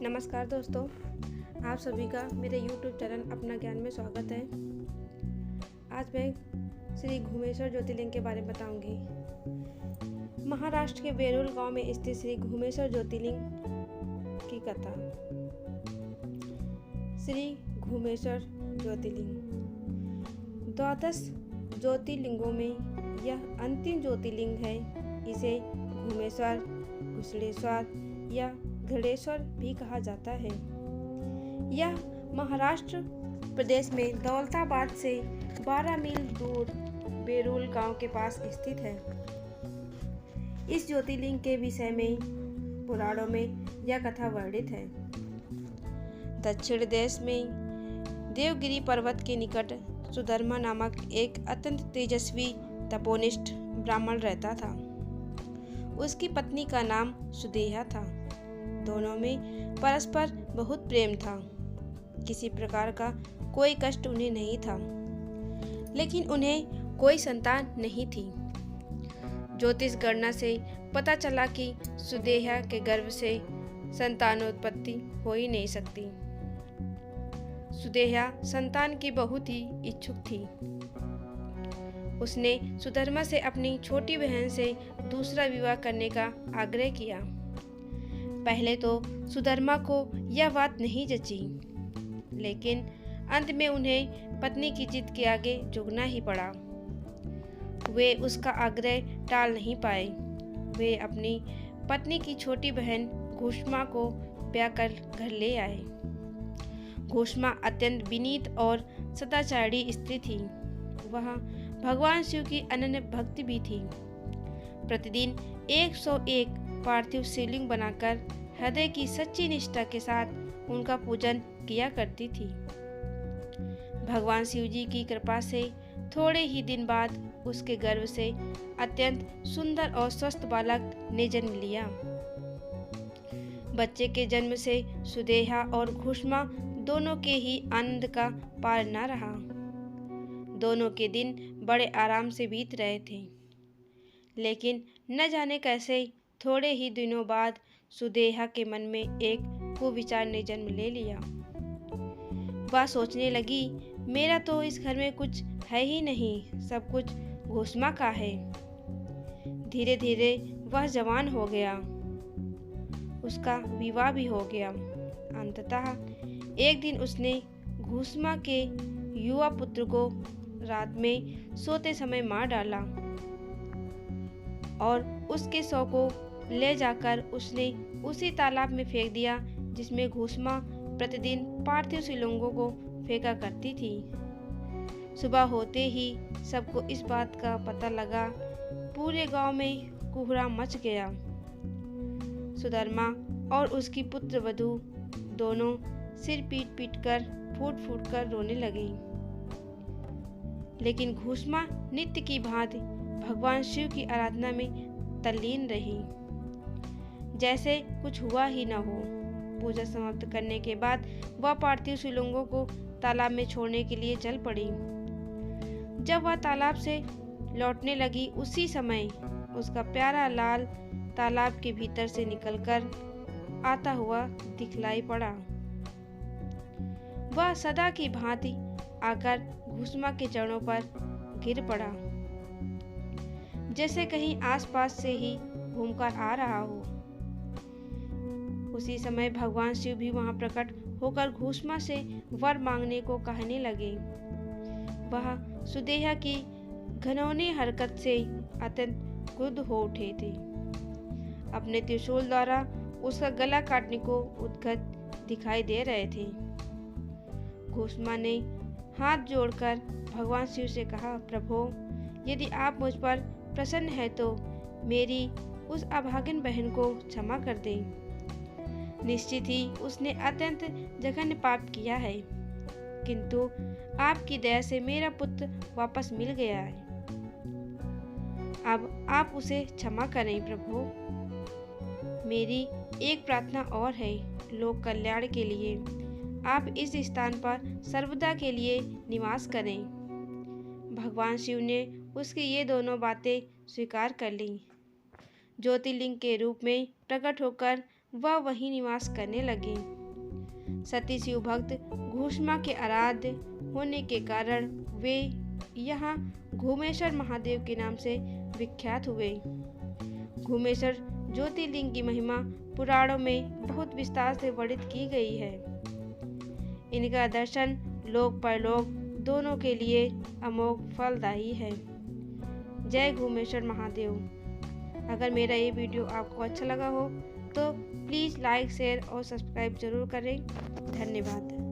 नमस्कार दोस्तों, आप सभी का मेरे YouTube चैनल अपना ज्ञान में स्वागत है। आज मैं श्री घुमेश्वर ज्योतिर्लिंग के बारे में बताऊंगी। महाराष्ट्र के वेरूल गांव में स्थित श्री घुमेश्वर ज्योतिर्लिंग की कथा। श्री घुमेश्वर ज्योतिर्लिंग द्वादश ज्योतिर्लिंगों में यह अंतिम ज्योतिर्लिंग है। इसे घुमेश्वर, घुसड़ेश्वर या घृणेश्वर भी कहा जाता है। यह महाराष्ट्र प्रदेश में दौलताबाद से 12 मील दूर वेरूल गांव के पास स्थित है। इस ज्योतिर्लिंग के विषय में पुराणों में यह कथा वर्णित है। दक्षिण देश में देवगिरी पर्वत के निकट सुधर्मा नामक एक अत्यंत तेजस्वी तपोनिष्ठ ब्राह्मण रहता था। उसकी पत्नी का नाम सुदेहा था। दोनों में परस्पर बहुत प्रेम था। किसी प्रकार का कोई कष्ट उन्हें नहीं था, लेकिन उन्हें कोई संतान नहीं थी। ज्योतिष गणना से पता चला कि सुदेहा के गर्भ से संतानोत्पत्ति हो ही नहीं सकती। सुदेहा संतान की बहुत ही इच्छुक थी। उसने सुधर्मा से अपनी छोटी बहन से दूसरा विवाह करने का आग्रह किया। पहले तो सुधर्मा को यह बात नहीं जची, लेकिन अंत में उन्हें पत्नी की जिद के आगे झुकना ही पड़ा। वे उसका आग्रह टाल नहीं पाए। वे अपनी पत्नी की छोटी बहन घुष्मा को ब्याह कर घर ले आए। घुष्मा अत्यंत विनीत और सदाचारी स्त्री थी। वह भगवान शिव की अनन्य भक्ति भी थी। प्रतिदिन 101 पार्थिव शिवलिंग बनाकर हृदय की सच्ची निष्ठा के साथ उनका पूजन किया करती थी। भगवान शिव जी की कृपा से थोड़े ही दिन बाद उसके गर्भ से अत्यंत सुंदर और स्वस्थ बालक ने जन्म लिया। बच्चे के जन्म से सुदेहा और घुष्मा दोनों के ही आनंद का पार न रहा। दोनों के दिन बड़े आराम से बीत रहे थे, लेकिन न जाने कैसे थोड़े ही दिनों बाद सुदेहा के मन में एक कुविचार ने जन्म ले लिया। वह सोचने लगी, मेरा तो इस घर में कुछ है ही नहीं, सब कुछ घुष्मा का है। धीरे धीरे वह जवान हो गया। उसका विवाह भी हो गया। अंततः एक दिन उसने घुष्मा के युवा पुत्र को रात में सोते समय मार डाला और उसके शव को ले जाकर उसने उसी तालाब में फेंक दिया जिसमें घुष्मा प्रतिदिन पार्थिव शिवलिंगों को फेंका करती थी। सुबह होते ही सबको इस बात का पता लगा। पूरे गांव में कोहराम मच गया। सुधर्मा और उसकी पुत्र वधू दोनों सिर पीट पीट कर फूट फूट कर रोने लगी। लेकिन घुष्मा नित्य की भांति भगवान शिव की आराधना में तल्लीन रही, जैसे कुछ हुआ ही न हो। पूजा समाप्त करने के बाद वह पार्थिव शिवलिंगों को तालाब में छोड़ने के लिए चल पड़ी। जब वह तालाब से लौटने लगी, उसी समय उसका प्यारा लाल तालाब के भीतर से निकलकर आता हुआ दिखलाई पड़ा। वह सदा की भांति आकर घुष्मा के चरणों पर गिर पड़ा, जैसे कहीं आसपास से ही घूमकर आ रहा हो। उसी समय भगवान शिव भी वहां प्रकट होकर घुष्मा से वर मांगने को कहने लगे। वह सुदेहा की घिनौनी हरकत से अत्यंत क्रुद्ध हो उठे थे। अपने त्रिशूल द्वारा उसका गला काटने को उद्यत दिखाई दे रहे थे। घुष्मा ने हाथ जोड़कर भगवान शिव से कहा, प्रभु, यदि आप मुझ पर प्रसन्न है तो मेरी उस अभागिन बहन को क्षमा कर दें। निश्चित ही उसने अत्यंत जघन्य पाप किया है, किंतु आपकी दया से मेरा पुत्र वापस मिल गया है। अब आप उसे क्षमा करें प्रभु। मेरी एक प्रार्थना और है, लोक कल्याण के लिए आप इस स्थान पर सर्वदा के लिए निवास करें। भगवान शिव ने उसकी ये दोनों बातें स्वीकार कर लीं। ज्योतिर्लिंग के रूप में प्रकट होकर वह वहीं निवास करने लगे। सती शिव भक्त घूष्मा के आराध्य होने के कारण वे यहाँ घूमेश्वर महादेव के नाम से विख्यात हुए। घूमेश्वर ज्योतिर्लिंग की महिमा पुराणों में बहुत विस्तार से वर्णित की गई है। इनका दर्शन लोक परलोक दोनों के लिए अमोघ फलदायी है। जय घूमेश्वर महादेव। अगर मेरा ये वीडियो आपको अच्छा लगा हो तो प्लीज़ लाइक शेयर और सब्सक्राइब जरूर करें। धन्यवाद।